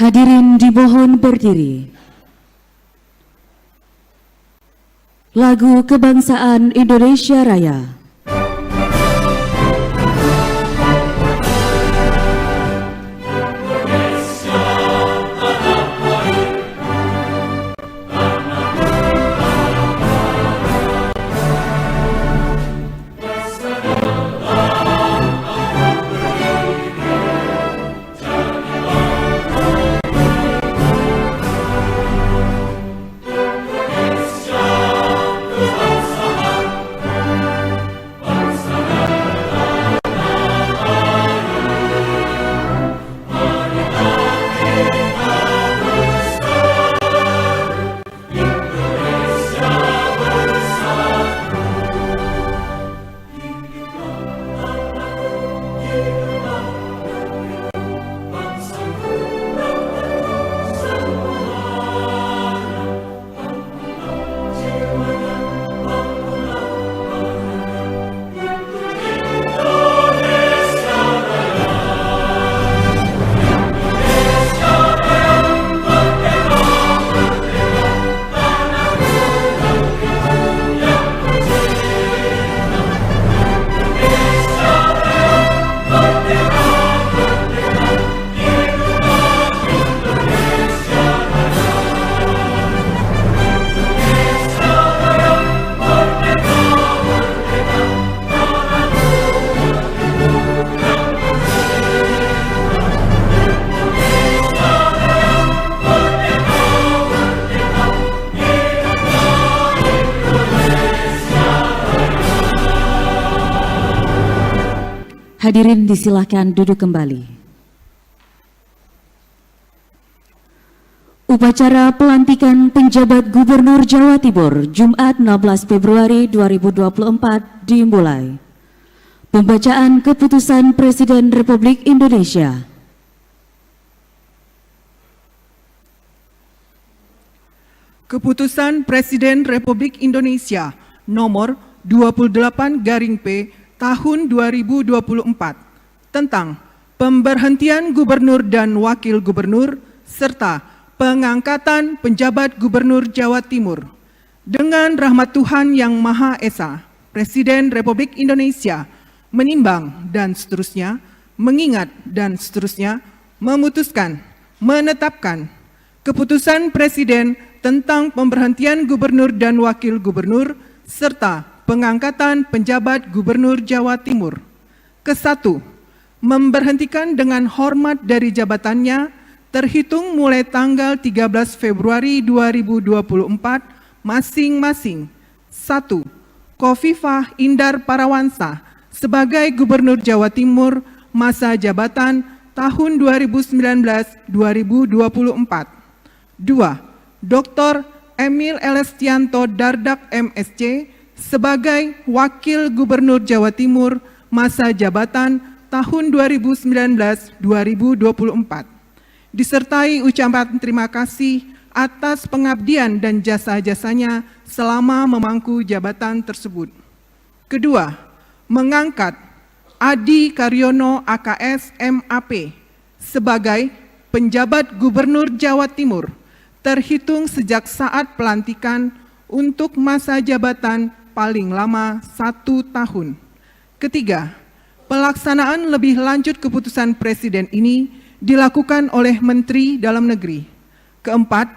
Hadirin dimohon berdiri. Lagu Kebangsaan Indonesia Raya. Hadirin disilahkan duduk kembali. Upacara pelantikan penjabat Gubernur Jawa Timur Jumat 16 Februari 2024 dimulai. Pembacaan keputusan Presiden Republik Indonesia. Keputusan Presiden Republik Indonesia nomor 28/P tahun 2024 tentang pemberhentian gubernur dan wakil gubernur serta pengangkatan penjabat Gubernur Jawa Timur. Dengan rahmat Tuhan Yang Maha Esa, Presiden Republik Indonesia menimbang dan seterusnya, mengingat dan seterusnya, memutuskan, menetapkan keputusan Presiden tentang pemberhentian gubernur dan wakil gubernur serta pengangkatan penjabat Gubernur Jawa Timur. Ke-1, memberhentikan dengan hormat dari jabatannya terhitung mulai tanggal 13 Februari 2024 masing-masing. 1. Khofifah Indar Parawansa sebagai Gubernur Jawa Timur masa jabatan tahun 2019-2024. 2. Dr. Emil Elestianto Dardak MSc sebagai Wakil Gubernur Jawa Timur masa jabatan tahun 2019-2024. Disertai ucapan terima kasih atas pengabdian dan jasa-jasanya selama memangku jabatan tersebut. Kedua, mengangkat Adi Karyono AKS MAP sebagai penjabat Gubernur Jawa Timur terhitung sejak saat pelantikan untuk masa jabatan paling lama 1 tahun. Ketiga, pelaksanaan lebih lanjut keputusan Presiden ini dilakukan oleh Menteri Dalam Negeri. Keempat,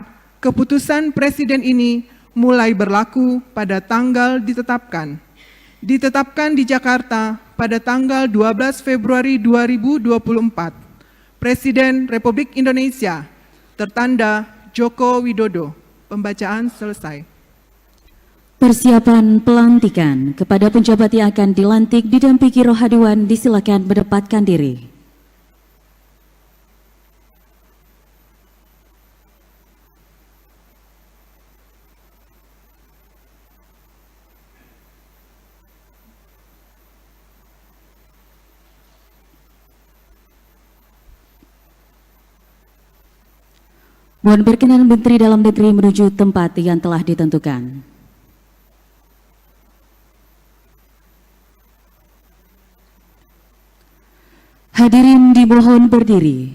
keputusan Presiden ini mulai berlaku pada tanggal ditetapkan. Ditetapkan di Jakarta pada tanggal 12 Februari 2024. Presiden Republik Indonesia, tertanda Joko Widodo. Pembacaan selesai. Persiapan pelantikan kepada penjabat yang akan dilantik didampingi rohaniwan disilakan menempatkan diri. Mohon berkenan Menteri Dalam Negeri menuju tempat yang telah ditentukan. Hadirin dimohon berdiri.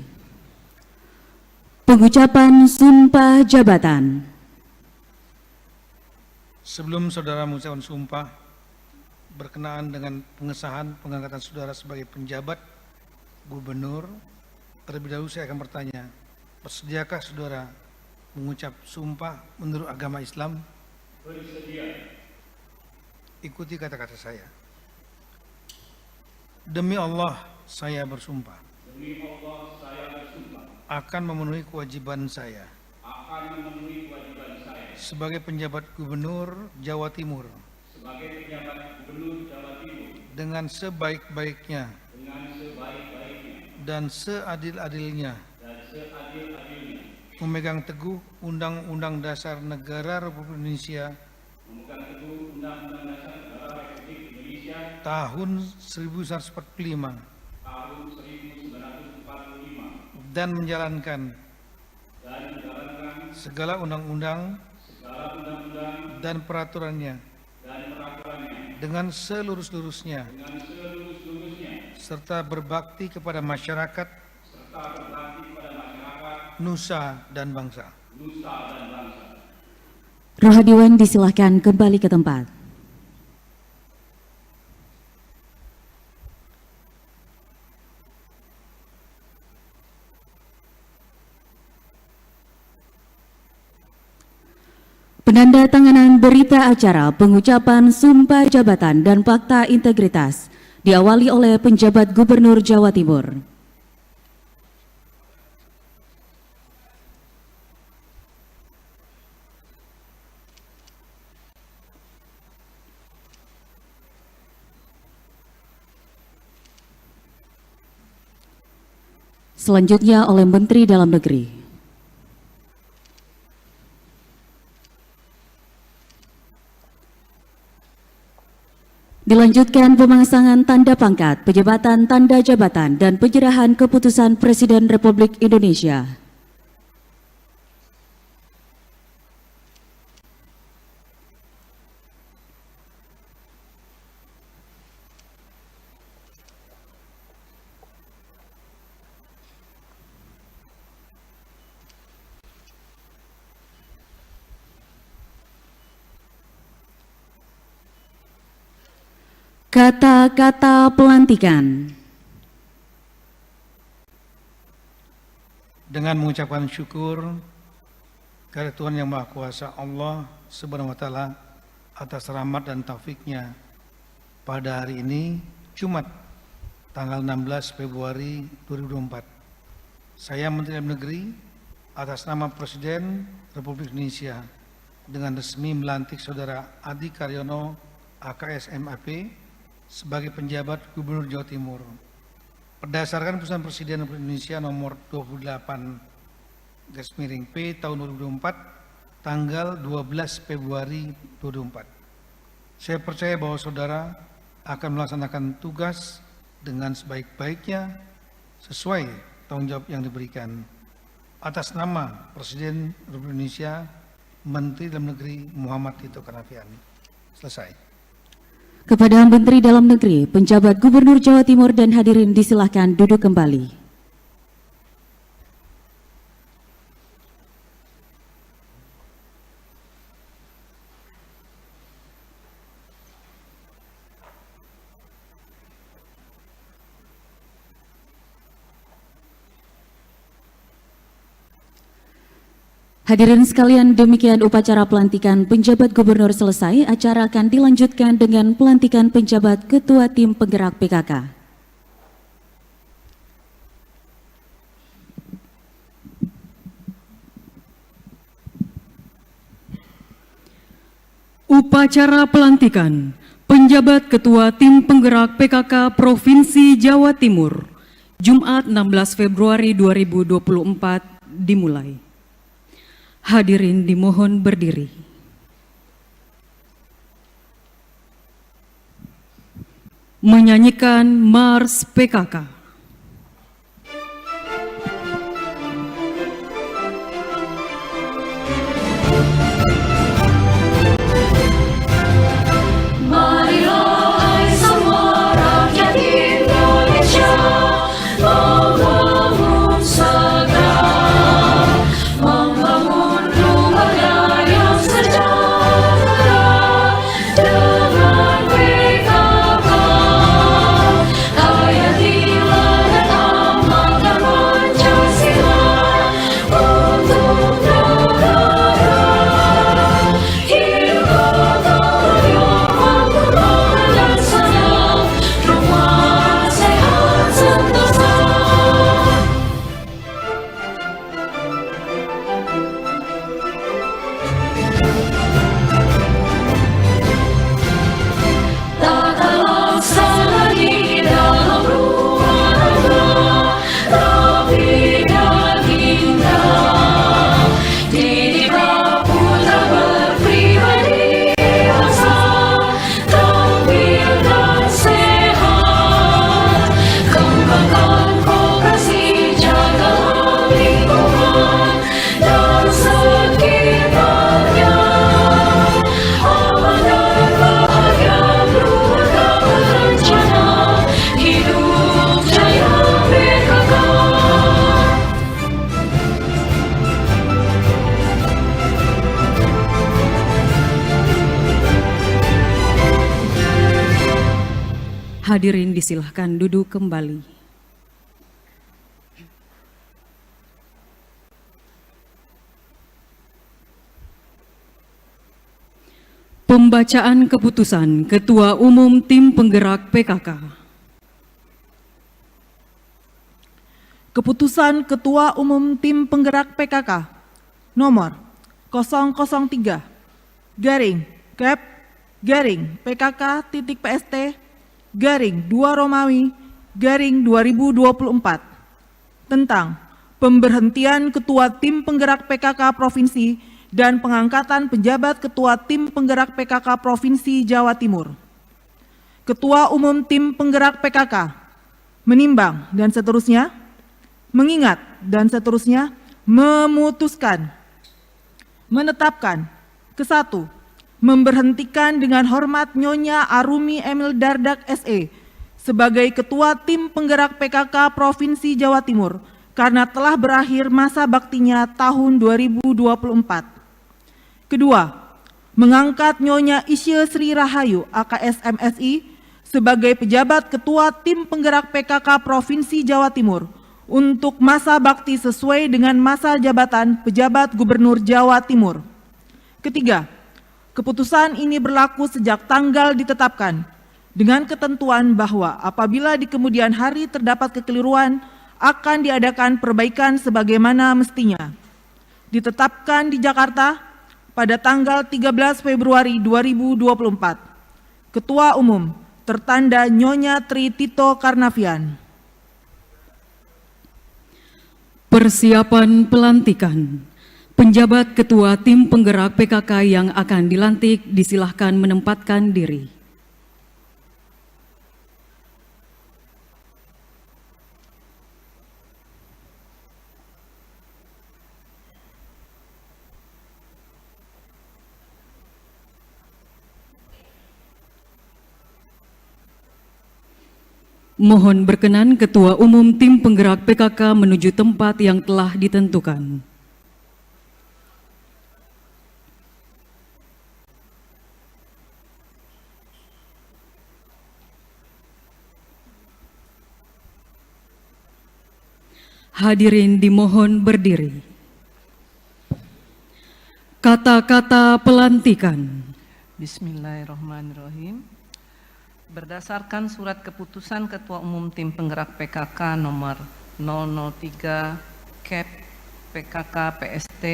Pengucapan sumpah jabatan. Sebelum saudara mengucapkan sumpah berkenaan dengan pengesahan pengangkatan saudara sebagai penjabat gubernur, terlebih dahulu saya akan bertanya, bersediakah saudara mengucap sumpah menurut agama Islam? Bersedia. Ikuti kata-kata saya. Demi Allah, saya bersumpah. Demi Allah, saya bersumpah Akan memenuhi kewajiban saya. akan memenuhi kewajiban saya Sebagai penjabat gubernur Jawa Timur. sebagai penjabat gubernur Jawa Timur Dengan sebaik-baiknya. dengan sebaik-baiknya Dan seadil-adilnya. dan seadil-adilnya, Memegang teguh Undang-Undang Dasar Negara Republik Indonesia memegang teguh Undang-Undang Dasar Negara Republik Indonesia tahun 1945 tahun 1945 dan menjalankan segala undang-undang dan peraturannya dengan seluruh-seluruhnya serta berbakti kepada masyarakat nusa dan bangsa. Rohadiwan disilahkan kembali ke tempat. Penandatanganan berita acara pengucapan sumpah jabatan dan fakta integritas diawali oleh penjabat Gubernur Jawa Timur. Selanjutnya oleh Menteri Dalam Negeri. Dilanjutkan pemasangan tanda pangkat, penjabatan tanda jabatan, dan penyerahan keputusan Presiden Republik Indonesia. Kata-kata pelantikan. Dengan mengucapkan syukur kepada Tuhan Yang Maha Kuasa Allah Subhanahu wa Ta'ala atas rahmat dan taufiknya pada hari ini, Jumat, tanggal 16 Februari 2024. Saya Menteri Dalam Negeri atas nama Presiden Republik Indonesia dengan resmi melantik Saudara Adi Karyono AKS MAP sebagai penjabat Gubernur Jawa Timur. Berdasarkan Keputusan Presiden Republik Indonesia nomor 28/P tahun 2024 tanggal 12 Februari 2024. Saya percaya bahwa saudara akan melaksanakan tugas dengan sebaik-baiknya sesuai tanggung jawab yang diberikan. Atas nama Presiden Republik Indonesia, Menteri Dalam Negeri Muhammad Tito Karnavian. Selesai. Kepada Menteri Dalam Negeri, penjabat Gubernur Jawa Timur dan hadirin disilahkan duduk kembali. Hadirin sekalian, demikian upacara pelantikan penjabat gubernur selesai. Acara akan dilanjutkan dengan pelantikan penjabat Ketua Tim Penggerak PKK. Upacara pelantikan penjabat Ketua Tim Penggerak PKK Provinsi Jawa Timur, Jumat 16 Februari 2024 dimulai. Hadirin dimohon berdiri. Menyanyikan Mars PKK. Hadirin disilahkan duduk kembali. Pembacaan keputusan Ketua Umum Tim Penggerak PKK. Keputusan Ketua Umum Tim Penggerak PKK nomor 003 garing Kep garing PKK.PST garing 2 Romawi garing 2024 tentang pemberhentian Ketua Tim Penggerak PKK Provinsi dan pengangkatan penjabat Ketua Tim Penggerak PKK Provinsi Jawa Timur. Ketua Umum Tim Penggerak PKK menimbang dan seterusnya, mengingat dan seterusnya, memutuskan, menetapkan, ke-1, memberhentikan dengan hormat Nyonya Arumi Emil Dardak SE sebagai Ketua Tim Penggerak PKK Provinsi Jawa Timur karena telah berakhir masa baktinya tahun 2024. Kedua, mengangkat Nyonya Isye Sri Rahayu AKS MSI sebagai pejabat Ketua Tim Penggerak PKK Provinsi Jawa Timur untuk masa bakti sesuai dengan masa jabatan pejabat Gubernur Jawa Timur. Ketiga, keputusan ini berlaku sejak tanggal ditetapkan dengan ketentuan bahwa apabila di kemudian hari terdapat kekeliruan akan diadakan perbaikan sebagaimana mestinya. Ditetapkan di Jakarta pada tanggal 13 Februari 2024. Ketua Umum tertanda Nyonya Tri Tito Karnavian. Persiapan pelantikan. Penjabat Ketua Tim Penggerak PKK yang akan dilantik disilahkan menempatkan diri. Mohon berkenan Ketua Umum Tim Penggerak PKK menuju tempat yang telah ditentukan. Hadirin dimohon berdiri. Kata-kata pelantikan. Bismillahirrahmanirrahim. Berdasarkan surat keputusan Ketua Umum Tim Penggerak PKK nomor 003 Kep PKK PST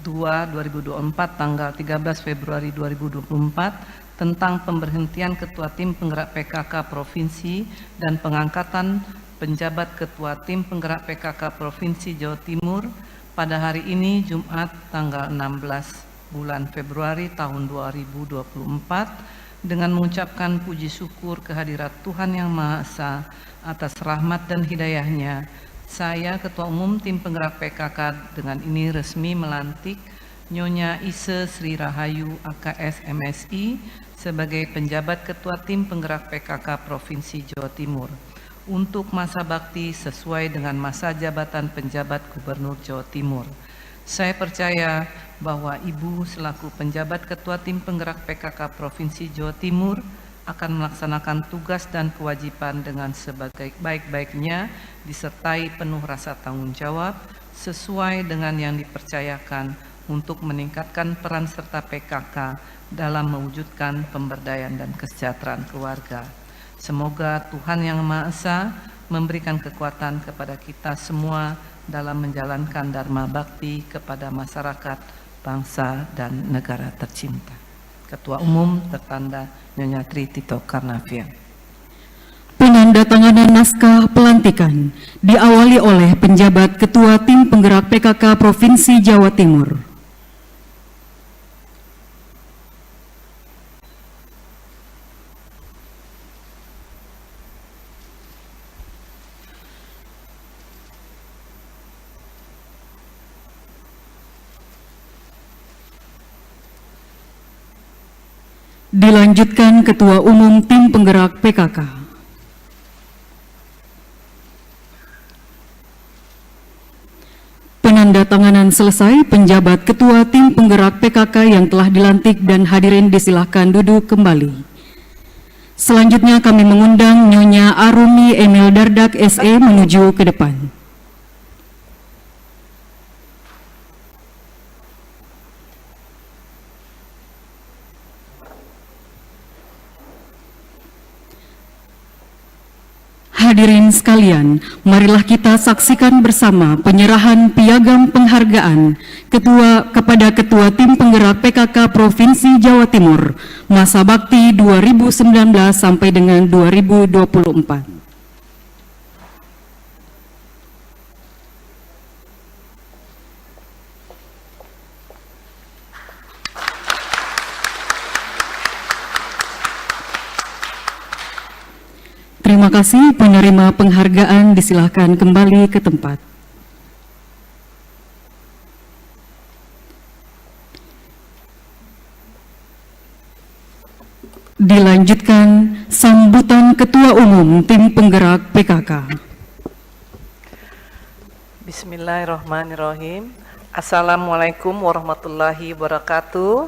2/2024 tanggal 13 Februari 2024 tentang pemberhentian Ketua Tim Penggerak PKK Provinsi dan pengangkatan penjabat Ketua Tim Penggerak PKK Provinsi Jawa Timur pada hari ini Jumat tanggal 16 bulan Februari tahun 2024 dengan mengucapkan puji syukur kehadirat Tuhan Yang Maha Esa atas rahmat dan hidayahnya, saya Ketua Umum Tim Penggerak PKK dengan ini resmi melantik Nyonya Isye Sri Rahayu AKS MSI sebagai penjabat Ketua Tim Penggerak PKK Provinsi Jawa Timur untuk masa bakti sesuai dengan masa jabatan penjabat Gubernur Jawa Timur. Saya percaya bahwa Ibu selaku penjabat Ketua Tim Penggerak PKK Provinsi Jawa Timur akan melaksanakan tugas dan kewajiban dengan sebaik-baiknya disertai penuh rasa tanggung jawab sesuai dengan yang dipercayakan untuk meningkatkan peran serta PKK dalam mewujudkan pemberdayaan dan kesejahteraan keluarga. Semoga Tuhan Yang Maha Esa memberikan kekuatan kepada kita semua dalam menjalankan Dharma Bakti kepada masyarakat, bangsa, dan negara tercinta. Ketua Umum tertanda Nyonya Tri Tito Karnavian. Penandatanganan naskah pelantikan diawali oleh penjabat Ketua Tim Penggerak PKK Provinsi Jawa Timur. Dilanjutkan Ketua Umum Tim Penggerak PKK. Penandatanganan selesai, penjabat Ketua Tim Penggerak PKK yang telah dilantik dan hadirin disilahkan duduk kembali. Selanjutnya kami mengundang Nyonya Arumi Emil Dardak SE menuju ke depan. Hadirin sekalian, marilah kita saksikan bersama penyerahan piagam penghargaan kepada Ketua Tim Penggerak PKK Provinsi Jawa Timur masa bakti 2019 sampai dengan 2024. Terima kasih, penerima penghargaan disilahkan kembali ke tempat. Dilanjutkan sambutan Ketua Umum Tim Penggerak PKK. Bismillahirrahmanirrahim. Assalamualaikum warahmatullahi wabarakatuh.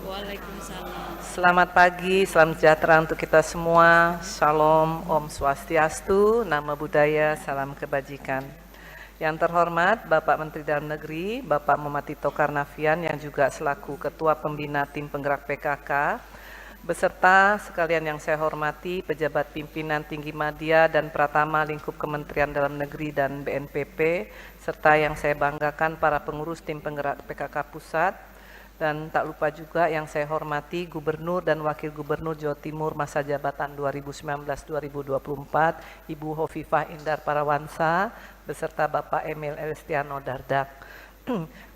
Selamat pagi, salam sejahtera untuk kita semua. Shalom, Om Swastiastu, Namo Buddhaya, salam kebajikan. Yang terhormat Bapak Menteri Dalam Negeri, Bapak Muhammad Tito Karnavian yang juga selaku Ketua Pembina Tim Penggerak PKK, beserta sekalian yang saya hormati pejabat pimpinan tinggi madya dan pratama lingkup Kementerian Dalam Negeri dan BNPB, serta yang saya banggakan para pengurus Tim Penggerak PKK Pusat. Dan tak lupa juga yang saya hormati Gubernur dan Wakil Gubernur Jawa Timur masa jabatan 2019-2024, Ibu Hovifah Indar Parawansa, beserta Bapak Emil Elestiano Dardak.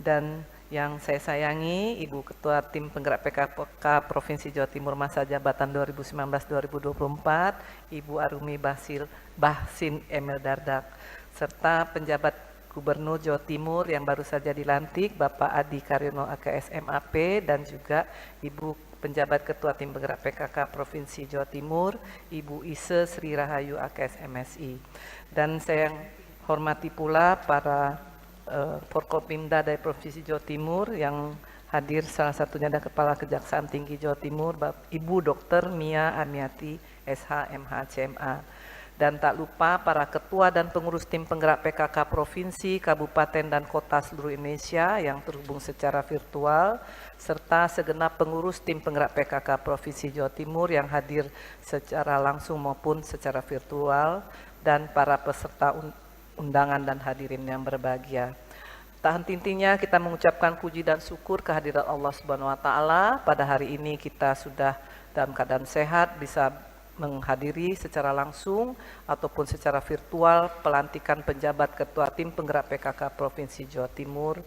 Dan yang saya sayangi Ibu Ketua Tim Penggerak PKK Provinsi Jawa Timur masa jabatan 2019-2024, Ibu Arumi Bahsin Emil Dardak, serta penjabat Gubernur Jawa Timur yang baru saja dilantik, Bapak Adi Karyono AKS MAP, dan juga Ibu Penjabat Ketua Tim Penggerak PKK Provinsi Jawa Timur, Ibu Ise Sri Rahayu AKS MSI. Dan saya hormati pula para Forkopimda dari Provinsi Jawa Timur yang hadir, salah satunya ada Kepala Kejaksaan Tinggi Jawa Timur, Ibu Dr. Mia Amiati SH MH CMA. Dan tak lupa para ketua dan pengurus tim penggerak PKK Provinsi, Kabupaten, dan Kota seluruh Indonesia yang terhubung secara virtual, serta segenap pengurus tim penggerak PKK Provinsi Jawa Timur yang hadir secara langsung maupun secara virtual, dan para peserta undangan dan hadirin yang berbahagia. Tak henti-hentinya kita mengucapkan puji dan syukur kehadirat Allah Subhanahu wa Ta'ala. Pada hari ini kita sudah dalam keadaan sehat, bisa menghadiri secara langsung ataupun secara virtual pelantikan penjabat Ketua Tim Penggerak PKK Provinsi Jawa Timur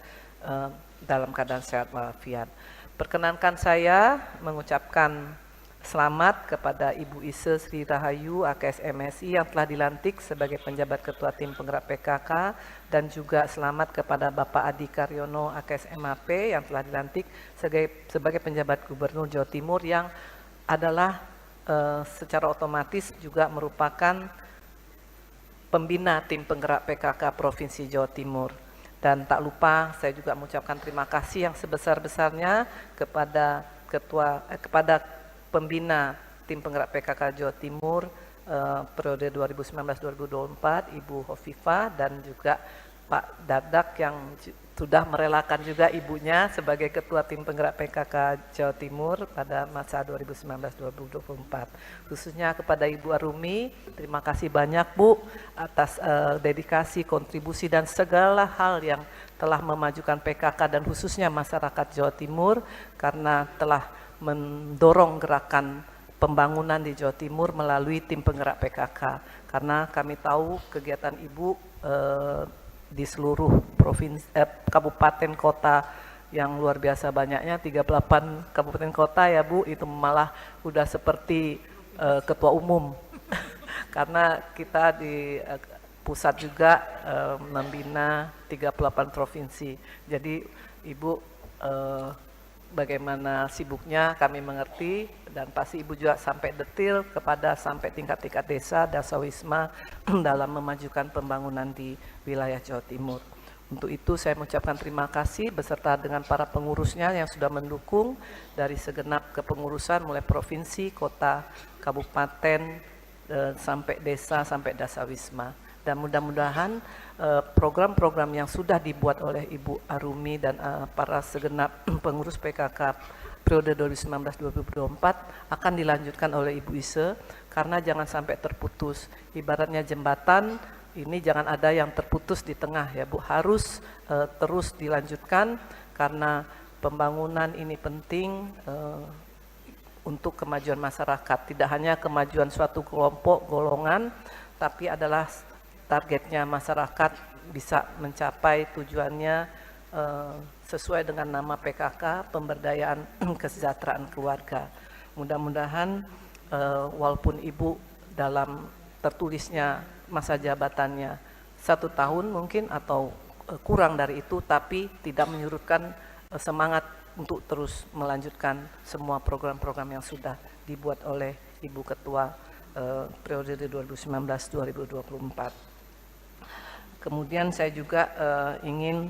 dalam keadaan sehat walafiat. Perkenankan saya mengucapkan selamat kepada Ibu Ise Sri Rahayu AKS MSI yang telah dilantik sebagai penjabat Ketua Tim Penggerak PKK, dan juga selamat kepada Bapak Adi Karyono AKS MAP yang telah dilantik sebagai penjabat Gubernur Jawa Timur yang adalah secara otomatis juga merupakan pembina Tim Penggerak PKK Provinsi Jawa Timur. Dan tak lupa saya juga mengucapkan terima kasih yang sebesar-besarnya kepada kepada pembina Tim Penggerak PKK Jawa Timur periode 2019-2024, Ibu Hovifah, dan juga Pak Dardak yang sudah merelakan juga ibunya sebagai Ketua Tim Penggerak PKK Jawa Timur pada masa 2019-2024. Khususnya kepada Ibu Arumi, terima kasih banyak Bu atas dedikasi, kontribusi, dan segala hal yang telah memajukan PKK dan khususnya masyarakat Jawa Timur, karena telah mendorong gerakan pembangunan di Jawa Timur melalui Tim Penggerak PKK. Karena kami tahu kegiatan Ibu di seluruh provinsi, kabupaten kota yang luar biasa banyaknya, 38 kabupaten kota ya Bu, itu malah udah seperti ketua umum. Karena kita di pusat juga membina 38 provinsi. Jadi Ibu bagaimana sibuknya kami mengerti, dan pasti Ibu juga sampai detil sampai tingkat-tingkat desa, dasawisma dalam memajukan pembangunan di wilayah Jawa Timur. Untuk itu saya mengucapkan terima kasih beserta dengan para pengurusnya yang sudah mendukung dari segenap kepengurusan mulai provinsi, kota, kabupaten, sampai desa, sampai dasawisma. Dan mudah-mudahan program-program yang sudah dibuat oleh Ibu Arumi dan para segenap pengurus PKK periode 2019-2024 akan dilanjutkan oleh Ibu Ise, karena jangan sampai terputus. Ibaratnya jembatan, ini jangan ada yang terputus di tengah ya Bu, harus terus dilanjutkan karena pembangunan ini penting untuk kemajuan masyarakat, tidak hanya kemajuan suatu kelompok, golongan, tapi adalah targetnya masyarakat bisa mencapai tujuannya sesuai dengan nama PKK, pemberdayaan kesejahteraan keluarga. Mudah-mudahan walaupun Ibu dalam tertulisnya masa jabatannya 1 tahun mungkin atau kurang dari itu, tapi tidak menyurutkan semangat untuk terus melanjutkan semua program-program yang sudah dibuat oleh Ibu Ketua periode 2019-2024. Kemudian saya juga ingin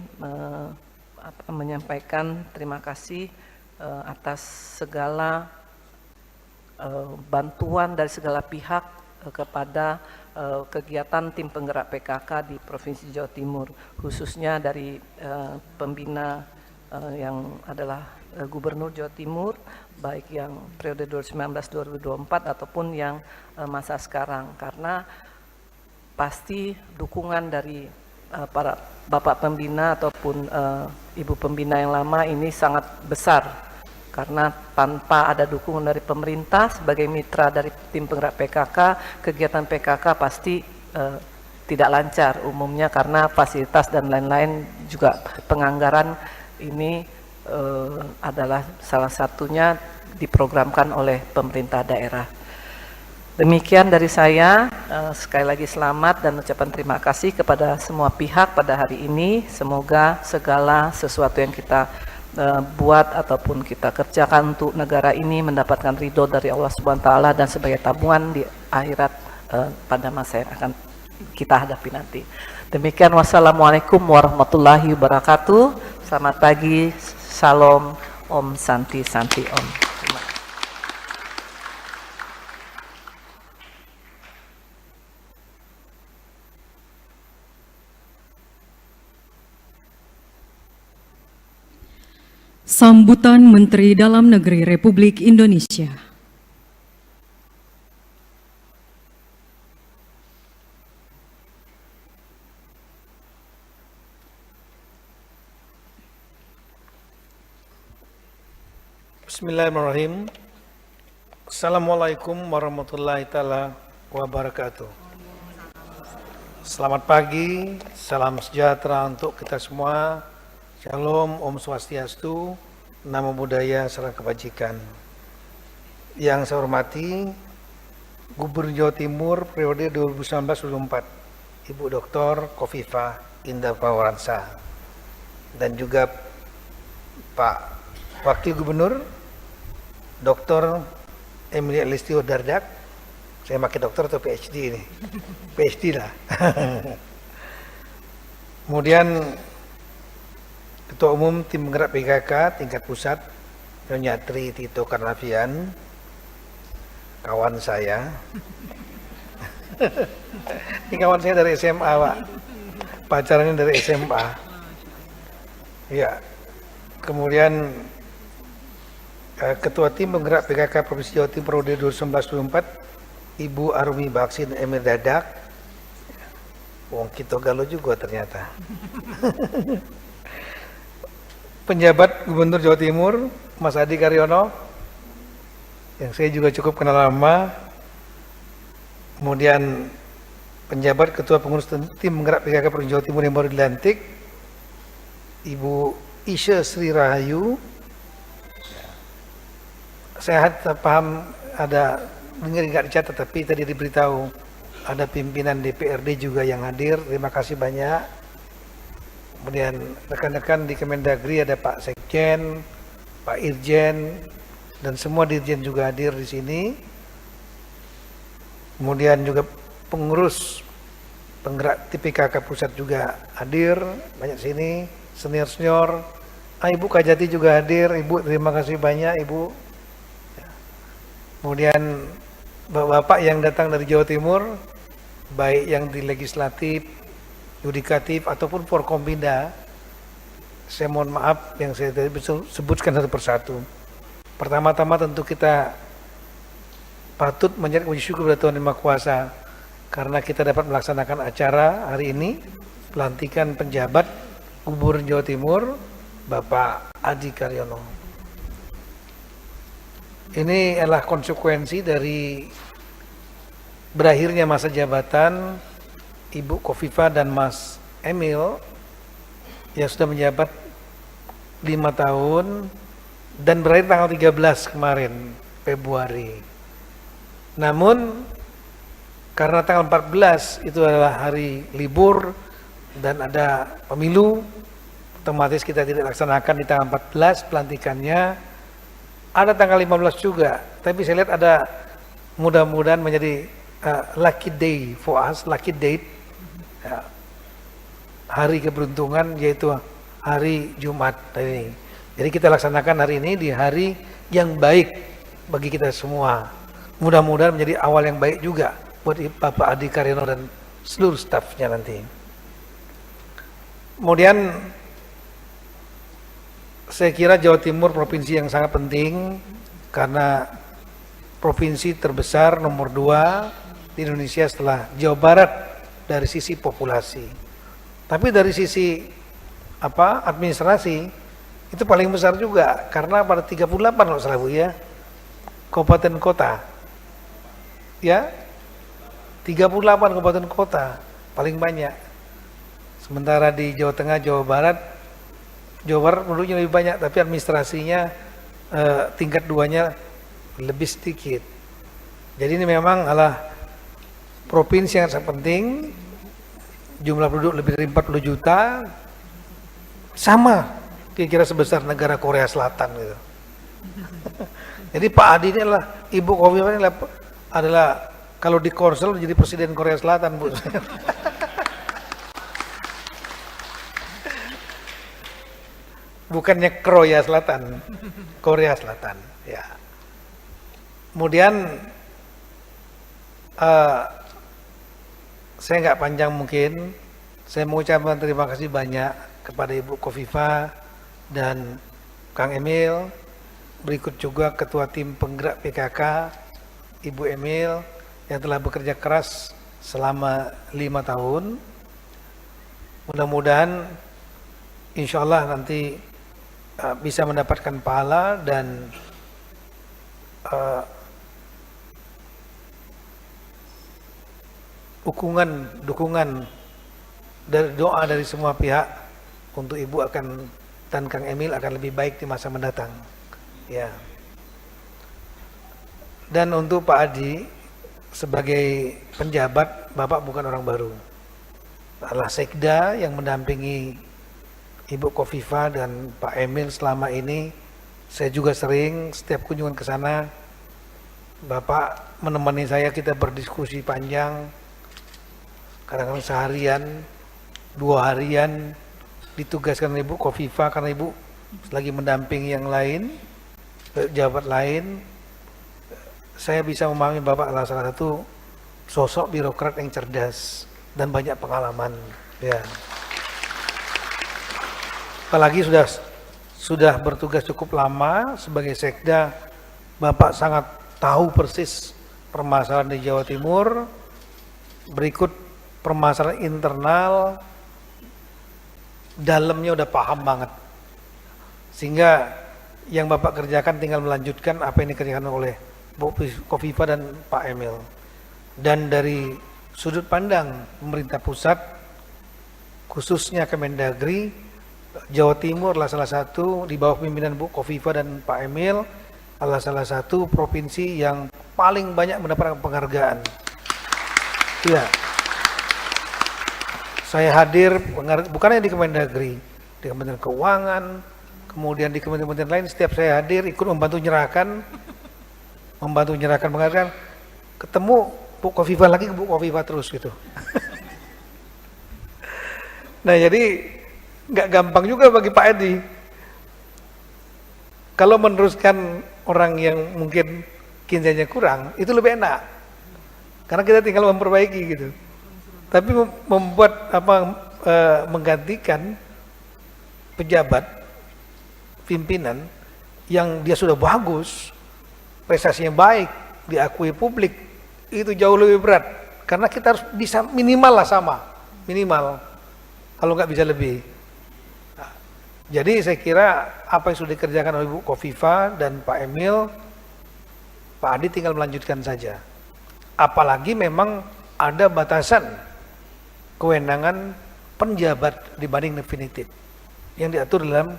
menyampaikan terima kasih atas segala bantuan dari segala pihak kepada kegiatan tim penggerak PKK di Provinsi Jawa Timur, khususnya dari pembina yang adalah Gubernur Jawa Timur, baik yang periode 2019-2024 ataupun yang masa sekarang, karena pasti dukungan dari para Bapak Pembina ataupun Ibu Pembina yang lama ini sangat besar. Karena tanpa ada dukungan dari pemerintah sebagai mitra dari tim penggerak PKK, kegiatan PKK pasti tidak lancar umumnya karena fasilitas dan lain-lain, juga penganggaran ini adalah salah satunya diprogramkan oleh pemerintah daerah. Demikian dari saya, sekali lagi selamat dan ucapan terima kasih kepada semua pihak pada hari ini. Semoga segala sesuatu yang kita buat ataupun kita kerjakan untuk negara ini mendapatkan ridho dari Allah Subhanahu wa taala dan sebagai tabungan di akhirat pada masa yang akan kita hadapi nanti. Demikian, wassalamualaikum warahmatullahi wabarakatuh. Selamat pagi, salam, Om Santi Santi Om. Sambutan Menteri Dalam Negeri Republik Indonesia. Bismillahirrahmanirrahim. Assalamualaikum warahmatullahi taala wabarakatuh. Selamat pagi, salam sejahtera untuk kita semua. Shalom, Om Swastiastu, Namo Buddhaya, salam kebajikan. Yang saya hormati Gubernur Jawa Timur periode 2019-2024, Ibu Dr. Khofifah Indar Parawansa, dan juga Pak Wakil Gubernur Dr. Emilia Listio Dardak. Saya pakai dokter atau PhD ini? PhD lah. Kemudian Ketua Umum Tim Penggerak PKK tingkat pusat, Nyonya Tri Tito Karnavian, kawan saya. Ini kawan saya dari SMA, Pak. Pacarannya dari SMA. Ya. Kemudian Ketua Tim Penggerak PKK Provinsi Jawa Timur periode 2019-2024, Ibu Arumi Baksin Emir Dadak. Wong Kito Galo juga ternyata. Penjabat Gubernur Jawa Timur, Mas Adi Karyono, yang saya juga cukup kenal lama. Kemudian penjabat Ketua Pengurus Tim Penggerak PKK Provinsi Jawa Timur yang baru dilantik, Ibu Isya Sri Rahayu. Saya paham ada dengar nggak dicatat, tapi tadi diberitahu ada pimpinan DPRD juga yang hadir. Terima kasih banyak. Kemudian rekan-rekan di Kemendagri ada Pak Sekjen, Pak Irjen, dan semua dirjen juga hadir di sini. Kemudian juga pengurus penggerak TPKK pusat juga hadir, banyak sini, senior-senior. Ibu Kajati juga hadir, Ibu terima kasih banyak Ibu. Kemudian Bapak yang datang dari Jawa Timur, baik yang di legislatif, yudikatif ataupun Forkompinda, saya mohon maaf yang saya tadi sebutkan satu persatu. Pertama-tama tentu kita patut menyatakan puji syukur kepada Tuhan Yang Maha Kuasa karena kita dapat melaksanakan acara hari ini pelantikan penjabat Gubernur Jawa Timur Bapak Adi Karyono. Ini adalah konsekuensi dari berakhirnya masa jabatan Ibu Khofifah dan Mas Emil yang sudah menjabat 5 tahun dan berakhir tanggal 13 kemarin Februari. Namun karena tanggal 14 itu adalah hari libur dan ada pemilu, otomatis kita tidak laksanakan di tanggal 14 pelantikannya. Ada tanggal 15 juga, tapi saya lihat ada mudah-mudahan menjadi lucky day for us, lucky date, ya, hari keberuntungan yaitu hari Jumat ini. Jadi kita laksanakan hari ini di hari yang baik bagi kita semua. Mudah-mudahan menjadi awal yang baik juga buat Bapak Adi Karyono dan seluruh stafnya nanti. Kemudian saya kira Jawa Timur provinsi yang sangat penting karena provinsi terbesar nomor 2 di Indonesia setelah Jawa Barat dari sisi populasi. Tapi dari sisi administrasi itu paling besar juga karena pada 38 kalau salah Bu ya, kabupaten kota. Ya. 38 kabupaten kota paling banyak. Sementara di Jawa Tengah, Jawa Barat penduduknya lebih banyak, tapi administrasinya tingkat 2-nya lebih sedikit. Jadi ini memang adalah provinsi yang sangat penting, jumlah penduduk lebih dari 40 juta, sama kira-kira sebesar negara Korea Selatan gitu. Jadi Pak Adi ini adalah, Ibu Khofifah ini adalah kalau di Korsel jadi presiden Korea Selatan Bu. Bukannya Korea Selatan, Korea Selatan, ya. Kemudian saya nggak panjang mungkin, saya mengucapkan terima kasih banyak kepada Ibu Khofifah dan Kang Emil, berikut juga Ketua Tim Penggerak PKK, Ibu Emil, yang telah bekerja keras selama 5 tahun. Mudah-mudahan insya Allah nanti bisa mendapatkan pahala dan dukungan dari doa dari semua pihak untuk Ibu dan Kang Emil akan lebih baik di masa mendatang. Ya. Dan untuk Pak Adi sebagai penjabat, Bapak bukan orang baru. Adalah sekda yang mendampingi Ibu Khofifah dan Pak Emil selama ini. Saya juga sering setiap kunjungan ke sana, Bapak menemani saya, kita berdiskusi panjang, kadang-kadang seharian, 2 harian, ditugaskan Ibu Khofifah karena Ibu lagi mendampingi yang lain, pejabat lain. Saya bisa memahami Bapak adalah salah satu sosok birokrat yang cerdas dan banyak pengalaman. Ya. Apalagi sudah bertugas cukup lama sebagai sekda, Bapak sangat tahu persis permasalahan di Jawa Timur. Berikut permasalahan internal, dalamnya udah paham banget. Sehingga yang Bapak kerjakan tinggal melanjutkan apa yang dikerjakan oleh Bu Khofifah dan Pak Emil. Dan dari sudut pandang pemerintah pusat, khususnya Kemendagri, Jawa Timur adalah salah satu di bawah pimpinan Bu Khofifah dan Pak Emil adalah salah satu provinsi yang paling banyak mendapatkan penghargaan. Ya. Saya hadir bukannya di Kemendagri, di Kementerian Keuangan, kemudian di kementerian lain, setiap saya hadir ikut membantu menyerahkan penghargaan. Ketemu Bu Khofifah lagi, Bu Khofifah terus gitu. Nah jadi nggak gampang juga bagi Pak Edi. Kalau meneruskan orang yang mungkin kinerjanya kurang, itu lebih enak. Karena kita tinggal memperbaiki gitu. Tapi membuat menggantikan pejabat pimpinan yang dia sudah bagus, prestasinya baik, diakui publik, itu jauh lebih berat. Karena kita harus bisa minimal lah sama, minimal. Kalau nggak bisa lebih. Nah, jadi saya kira apa yang sudah dikerjakan oleh Bu Khofifah dan Pak Emil, Pak Adi tinggal melanjutkan saja. Apalagi memang ada batasan kewenangan penjabat dibanding definitif yang diatur dalam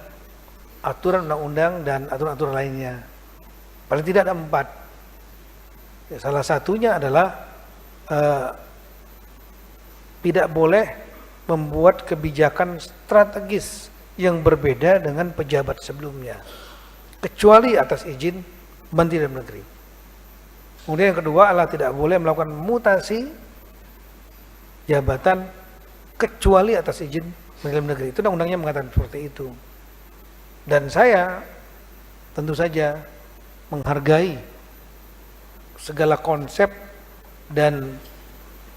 aturan undang-undang dan aturan-aturan lainnya. Paling tidak ada 4. Ya, salah satunya adalah tidak boleh membuat kebijakan strategis yang berbeda dengan pejabat sebelumnya, kecuali atas izin Menteri Dalam Negeri. Kemudian yang kedua adalah tidak boleh melakukan mutasi jabatan kecuali atas izin Menteri Dalam Negeri. Itu undang-undangnya mengatakan seperti itu. Dan saya tentu saja menghargai segala konsep dan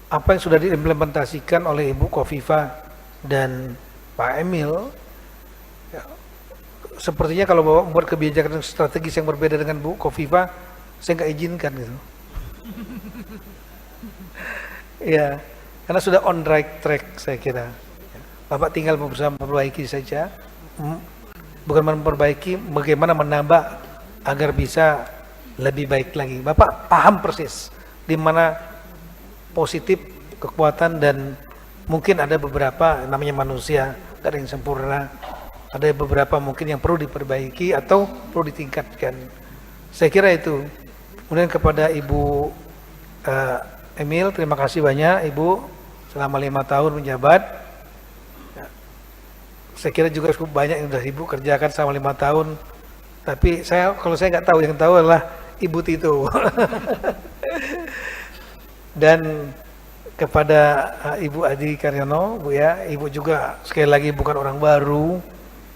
apa yang sudah diimplementasikan oleh Ibu Khofifah dan Pak Emil. Ya, sepertinya kalau Bapak membuat kebijakan strategis yang berbeda dengan Bu Khofifah, saya nggak izinkan gitu. Ya, karena sudah on right track saya kira. Bapak tinggal berusaha memperbaiki saja, bukan memperbaiki, bagaimana menambah agar bisa lebih baik lagi. Bapak paham persis di mana positif, kekuatan, dan mungkin ada beberapa, namanya manusia, tidak ada yang sempurna, ada beberapa mungkin yang perlu diperbaiki atau perlu ditingkatkan. Saya kira itu. Kemudian kepada Ibu Emil, terima kasih banyak Ibu selama 5 tahun menjabat. Saya kira juga cukup banyak yang sudah Ibu kerjakan selama 5 tahun. Tapi kalau saya nggak tahu, yang tahu adalah Ibu Tito. Dan kepada Ibu Adi Karyono, Bu ya, Ibu juga sekali lagi bukan orang baru,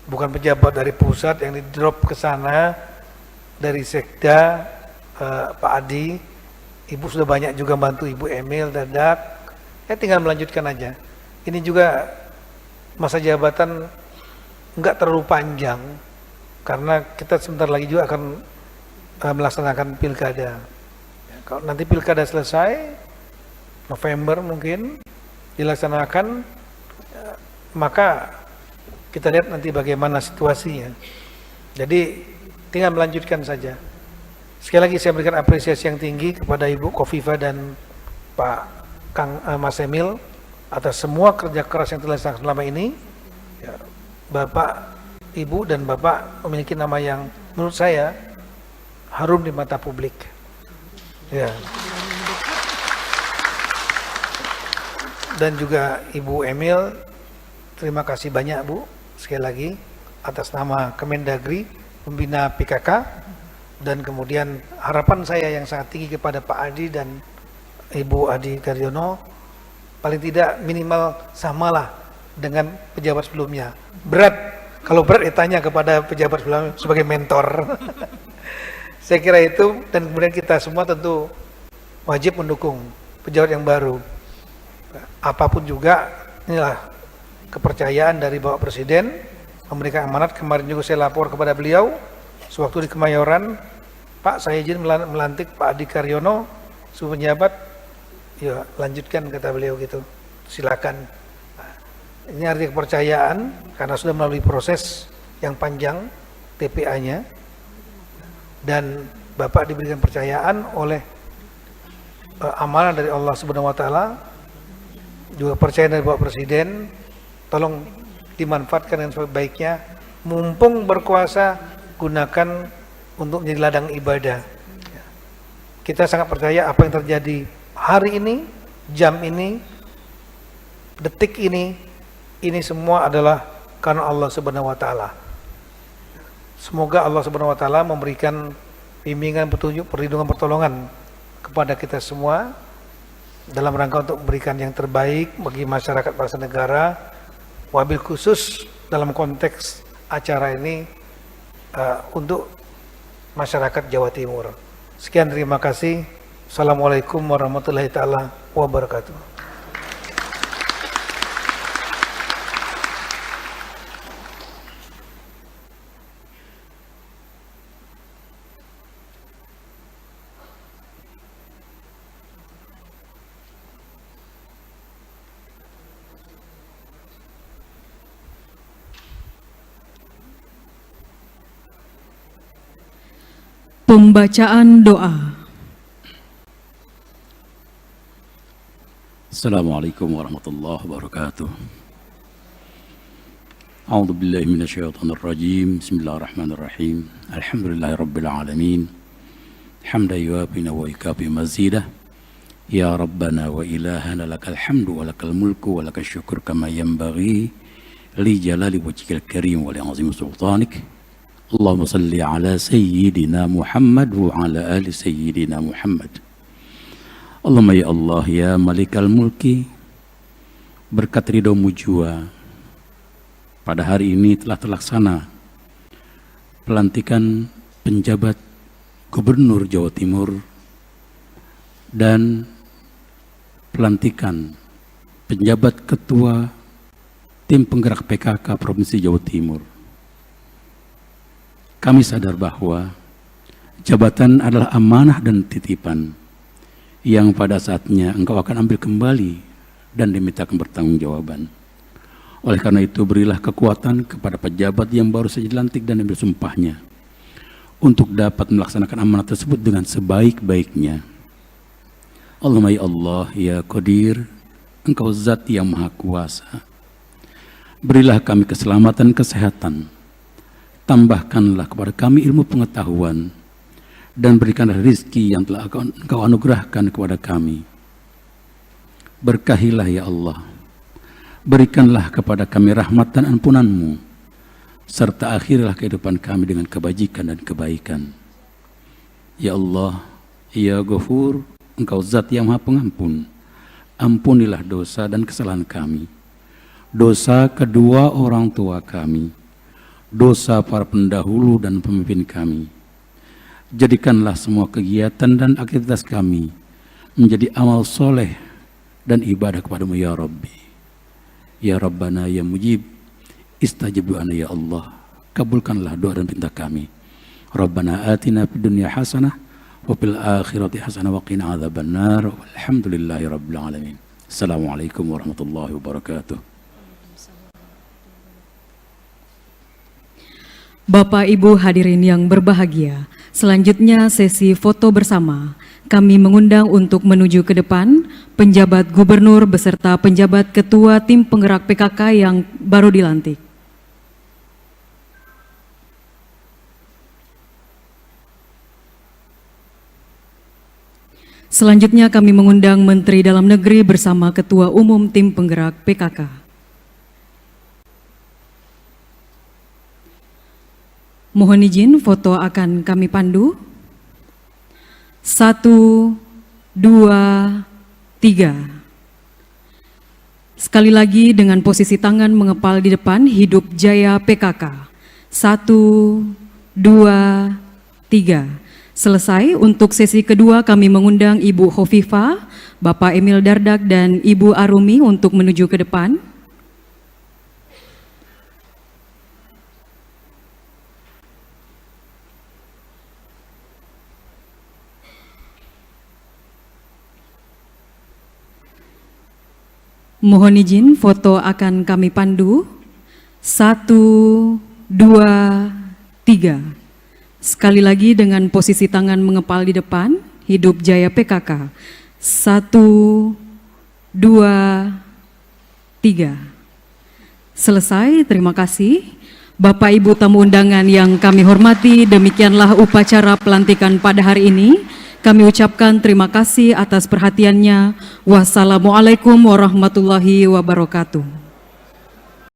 bukan pejabat dari pusat yang di drop ke sana dari Sekda Pak Adi. Ibu sudah banyak juga bantu Ibu Emil, Dadak. Ya tinggal melanjutkan aja. Ini juga masa jabatan enggak terlalu panjang karena kita sebentar lagi juga akan melaksanakan pilkada. Ya, kalau nanti pilkada selesai November mungkin dilaksanakan, maka kita lihat nanti bagaimana situasinya. Jadi tinggal melanjutkan saja. Sekali lagi saya berikan apresiasi yang tinggi kepada Ibu Khofifah dan Pak Mas Emil atas semua kerja keras yang telah dilaksanakan selama ini. Ya, Bapak, Ibu dan Bapak memiliki nama yang menurut saya harum di mata publik. Ya. Dan juga Ibu Emil, terima kasih banyak Bu, sekali lagi atas nama Kemendagri, pembina PKK, dan kemudian harapan saya yang sangat tinggi kepada Pak Adi dan Ibu Adi Karyono, paling tidak minimal samalah dengan pejabat sebelumnya. Berat, kalau berat tanya kepada pejabat sebelumnya sebagai mentor. Saya kira itu, dan kemudian kita semua tentu wajib mendukung pejabat yang baru. Apapun juga, inilah kepercayaan dari Bapak Presiden memberikan amanat. Kemarin juga saya lapor kepada beliau sewaktu di Kemayoran, Pak saya izin melantik Pak Adi Karyono sebagai penjabat. Ya lanjutkan kata beliau gitu, silakan. Nah, ini arti kepercayaan karena sudah melalui proses yang panjang TPA-nya, dan Bapak diberikan percayaan oleh amanah dari Allah Subhanahu wa taala, juga percaya dari Bapak Presiden, tolong dimanfaatkan dengan sebaik-baiknya, mumpung berkuasa gunakan untuk menjadi ladang ibadah. Kita sangat percaya apa yang terjadi hari ini, jam ini, detik ini semua adalah karena Allah Subhanahu wa taala. Semoga Allah Subhanahu wa taala memberikan bimbingan, petunjuk, perlindungan, pertolongan kepada kita semua dalam rangka untuk memberikan yang terbaik bagi masyarakat bangsa negara, wabil khusus dalam konteks acara ini untuk masyarakat Jawa Timur. Sekian, terima kasih. Assalamualaikum warahmatullahi taala wabarakatuh. Pembacaan doa. Assalamualaikum warahmatullahi wabarakatuh. A'udzu billahi minasyaitonir rajim. Bismillahirrahmanirrahim. Alhamdulillahirabbil alamin. Hamdan yuwafi wa yukafi mazidah. Ya Rabbana wa ilahana lakal hamdu wa lakal mulku wa lakal syukur kama yanbaghi li jalali wajhikal karim wa li azimi sultanik. Allahumma salli ala sayyidina Muhammad wa ala ali sayyidina Muhammad. Allahumma ya Allah ya Malikal Mulki, berkat ridhomu jua pada hari ini telah terlaksana pelantikan penjabat Gubernur Jawa Timur dan pelantikan penjabat Ketua Tim Penggerak PKK Provinsi Jawa Timur. Kami sadar bahwa jabatan adalah amanah dan titipan yang pada saatnya engkau akan ambil kembali dan dimintakan pertanggungjawaban. Oleh karena itu, berilah kekuatan kepada pejabat yang baru saja dilantik dan ambil sumpahnya untuk dapat melaksanakan amanah tersebut dengan sebaik-baiknya. Allahumma ya Allah ya Qadir, engkau zat yang maha kuasa. Berilah kami keselamatan, kesehatan. Tambahkanlah kepada kami ilmu pengetahuan dan berikanlah rizki yang telah engkau anugerahkan kepada kami. Berkahilah ya Allah, berikanlah kepada kami rahmat dan ampunan-Mu, serta akhirilah kehidupan kami dengan kebajikan dan kebaikan. Ya Allah, ya Ghafur, engkau zat yang maha pengampun. Ampunilah dosa dan kesalahan kami, dosa kedua orang tua kami, dosa para pendahulu dan pemimpin kami. Jadikanlah semua kegiatan dan aktivitas kami menjadi amal soleh dan ibadah kepadamu ya Rabbi. Ya Rabbana ya Mujib, istajib doana ya Allah, kabulkanlah doa dan pinta kami. Rabbana atina fid dunya hasanah wa fil akhirati hasanah wa qina adzabannar. Walhamdulillahi rabbil alamin. Assalamualaikum warahmatullahi wabarakatuh. Bapak Ibu hadirin yang berbahagia, selanjutnya sesi foto bersama. Kami mengundang untuk menuju ke depan penjabat gubernur beserta penjabat ketua tim penggerak PKK yang baru dilantik. Selanjutnya kami mengundang Menteri Dalam Negeri bersama Ketua Umum Tim Penggerak PKK. Mohon izin foto akan kami pandu. 1, 2, 3. Sekali lagi dengan posisi tangan mengepal di depan, hidup jaya PKK. 1, 2, 3. Selesai. Untuk sesi kedua kami mengundang Ibu Khofifah, Bapak Emil Dardak dan Ibu Arumi untuk menuju ke depan. Mohon izin foto akan kami pandu. 1, 2, 3. Sekali lagi dengan posisi tangan mengepal di depan, hidup jaya PKK. 1, 2, 3. Selesai, terima kasih. Bapak Ibu tamu undangan yang kami hormati, demikianlah upacara pelantikan pada hari ini. Kami ucapkan terima kasih atas perhatiannya. Wassalamualaikum warahmatullahi wabarakatuh.